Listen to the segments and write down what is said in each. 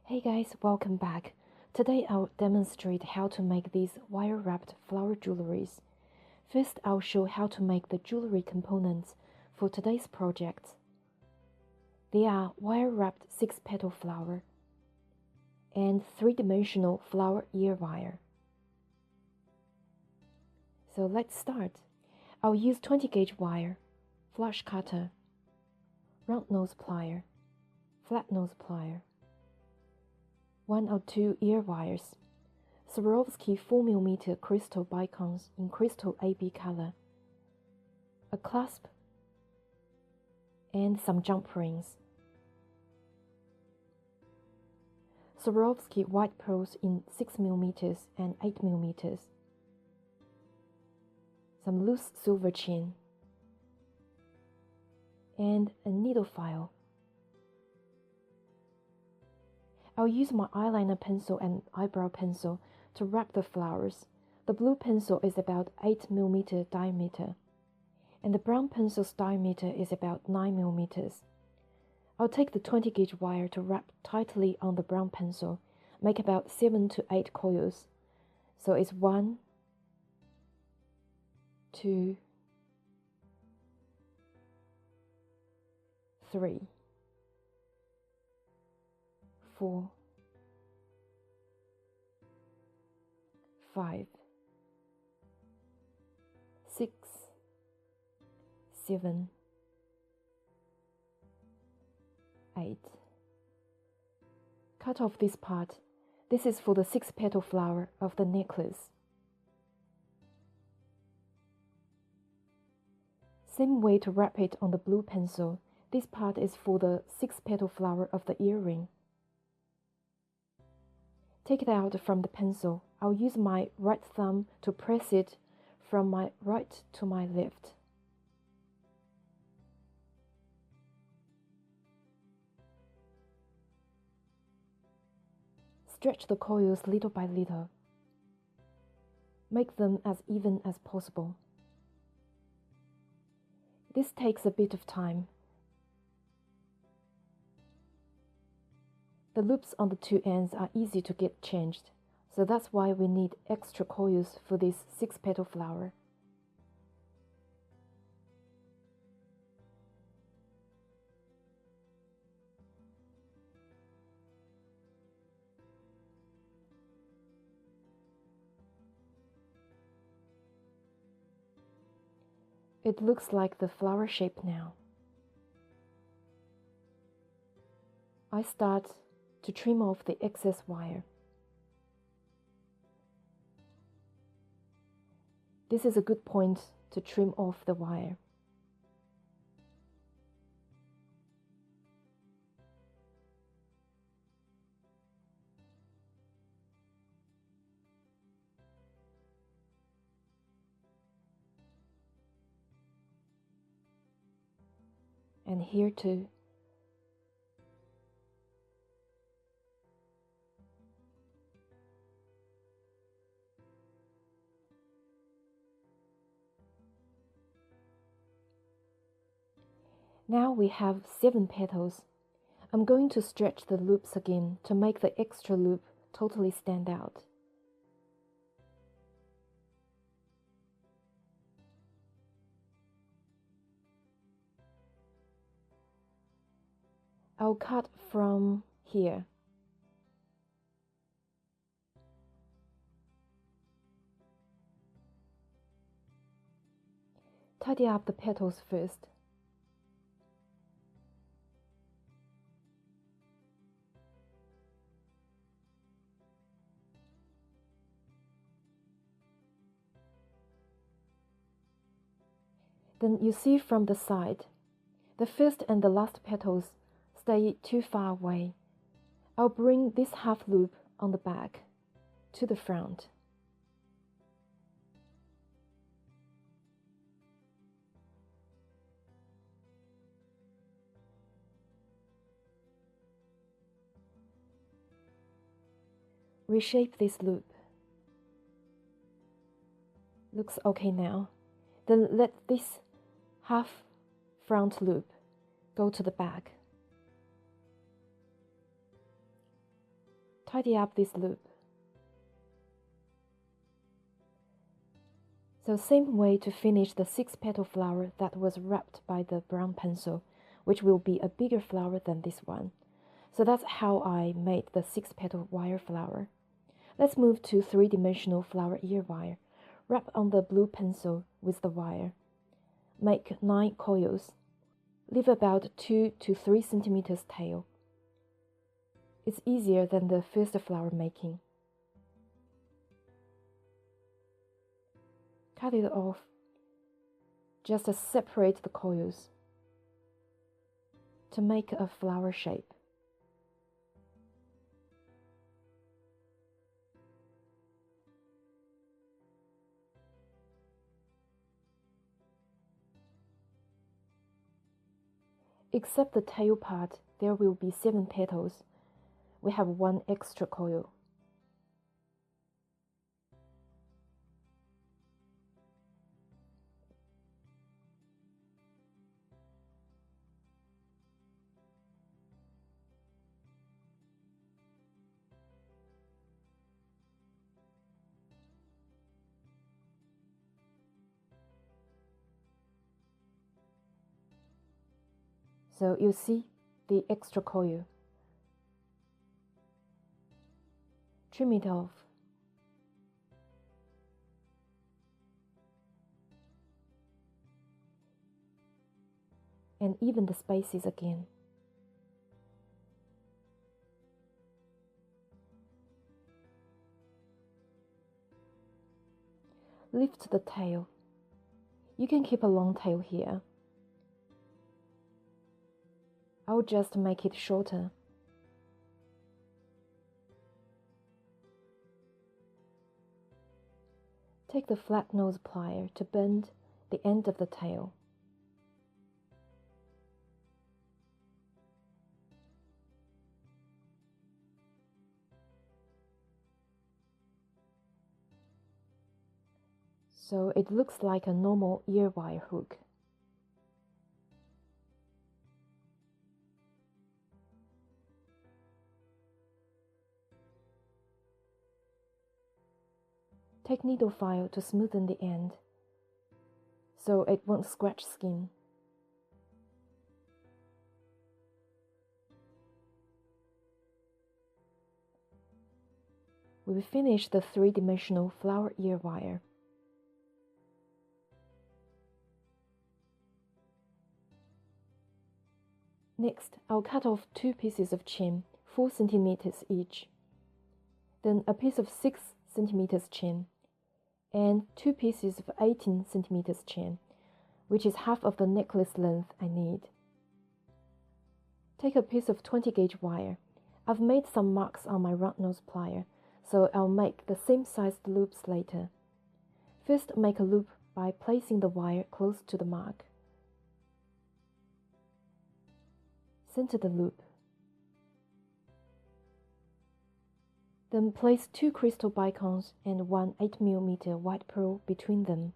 Hey guys, welcome back. Today I'll demonstrate how to make these wire-wrapped flower jewelries. First, I'll show how to make the jewelry components for today's project. They are wire-wrapped 6-petal flower and 3-dimensional flower ear wire. So let's start. I'll use 20-gauge wire, flush cutter, round nose plier, flat nose plier, 1 or 2 ear wires, Swarovski 4mm crystal Bicones in crystal AB color, a clasp, and some jump rings. Swarovski white pearls in 6mm and 8mm, some loose silver chain, and a needle file. I'll use my eyeliner pencil and eyebrow pencil to wrap the flowers. The blue pencil is about 8mm diameter, and the brown pencil's diameter is about 9mm. I'll take the 20-gauge wire to wrap tightly on the brown pencil, make about 7 to 8 coils. So it's 1, 2, 3, 4, 5, 6, 7, 8. Cut off this part. This is for the 6-petal flower of the necklace. Same way to wrap it on the blue pencil. This part is for the 6-petal flower of the earring. Take it out from the pencil. I'll use my right thumb to press it from my right to my left. Stretch the coils little by little. Make them as even as possible. This takes a bit of time. The loops on the two ends are easy to get changed, so that's why we need extra coils for this 6-petal flower. It looks like the flower shape now. I start to trim off the excess wire. This is a good point to trim off the wire. And here too. Now we have 7 petals. I'm going to stretch the loops again to make the extra loop totally stand out. I'll cut from here. Tidy up the petals first. Then you see from the side, the first and the last petals stay too far away. I'll bring this half loop on the back to the front. Reshape this loop. Looks okay now. Then let this half front loop go to the back. Tidy up this loop. So same way to finish the 6-petal flower that was wrapped by the brown pencil, which will be a bigger flower than this one. So that's how I made the 6-petal wire flower. Let's move to 3-dimensional flower ear wire. Wrap on the blue pencil with the wire. Make 9 coils. Leave about 2 to 3 centimeters tail. It's easier than the first flower making. Cut it off. Just separate the coils to make a flower shape. Except the tail part, there will be 7 petals. We have 1 extra coil. So you see the extra coil. Trim it off. And even the spaces again. Lift the tail. You can keep a long tail here. I'll just make it shorter. Take the flat nose plier to bend the end of the tail. So it looks like a normal ear wire hook. Take needle file to smoothen the end, so it won't scratch skin. We finish the 3-dimensional flower ear wire. Next, I'll cut off 2 pieces of chain, 4 centimeters each. Then a piece of 6 centimeters chain, and 2 pieces of 18 centimeters chain, which is half of the necklace length I need. Take a piece of 20 gauge wire. I've made some marks on my round nose plier, so I'll make the same sized loops later. First, make a loop by placing the wire close to the mark. Center the loop. Then place 2 crystal bicones and 1 8mm white pearl between them.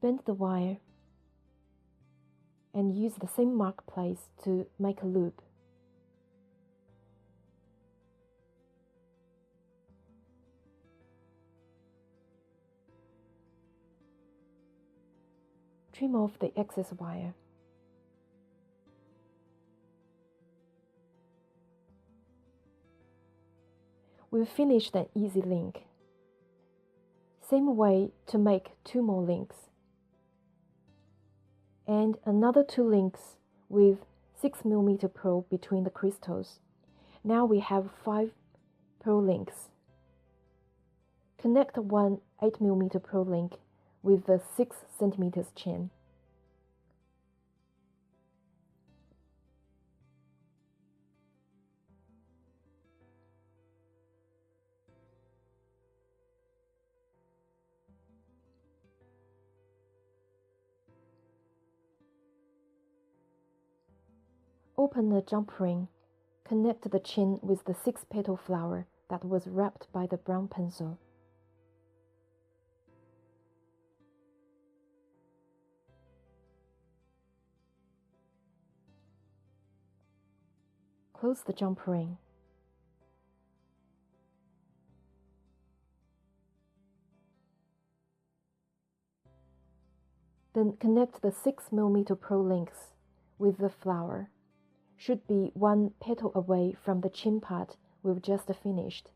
Bend the wire and use the same mark place to make a loop. Trim off the excess wire. We've finished an easy link. Same way to make 2 more links. And another 2 links with 6mm pearl between the crystals. Now we have 5 pearl links. Connect 1 8mm pearl link with the 6 centimeters chain. Open the jump ring. Connect the chain with the 6-petal flower that was wrapped by the brown pencil. Close the jump ring. Then connect the 6mm pro links with the flower. Should be one petal away from the chin part we've just finished.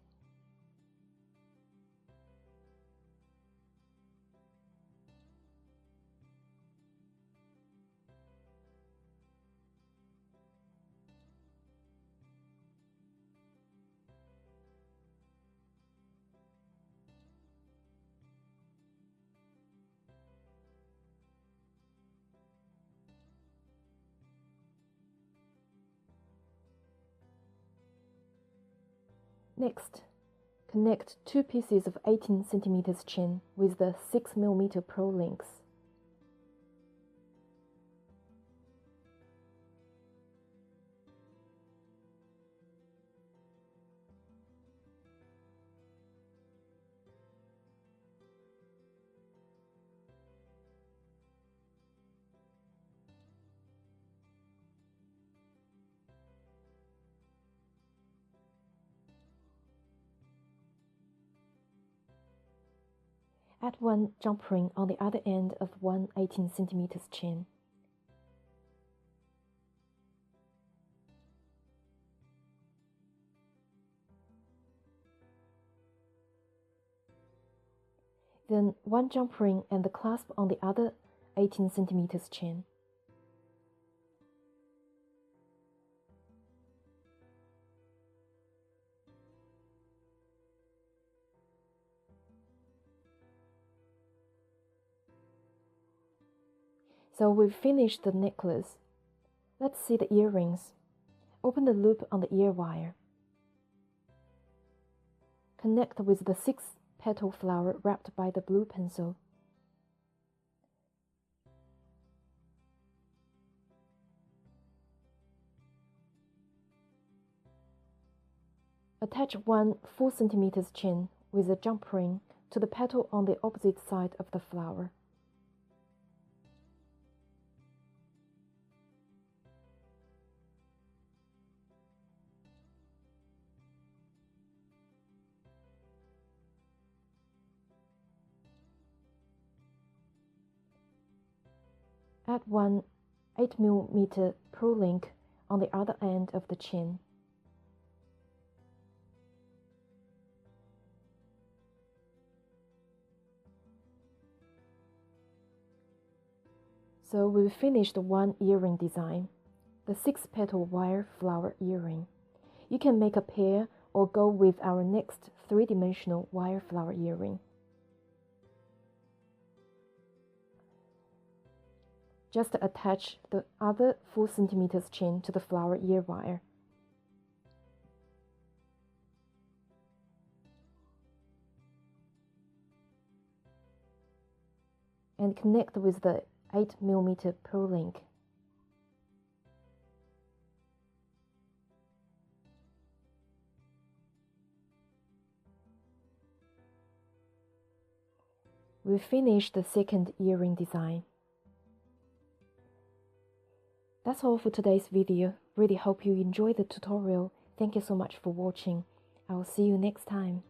Next, connect two pieces of 18 cm chain with the 6mm pro links. Add one jump ring on the other end of one 18 cm chain. Then one jump ring and the clasp on the other 18 cm chain. So we've finished the necklace. Let's see the earrings. Open the loop on the ear wire. Connect with the 6-petal flower wrapped by the blue pencil. Attach one 4 cm chain with a jump ring to the petal on the opposite side of the flower. Add one 8mm pro link on the other end of the chain. So we've finished one earring design, the 6-petal wire flower earring. You can make a pair or go with our next 3-dimensional wire flower earring. Just attach the other 4 cm chain to the flower ear wire. And connect with the 8mm pro link. We've finished the second earring design. That's all for today's video. Really hope you enjoyed the tutorial. Thank you so much for watching. I will see you next time.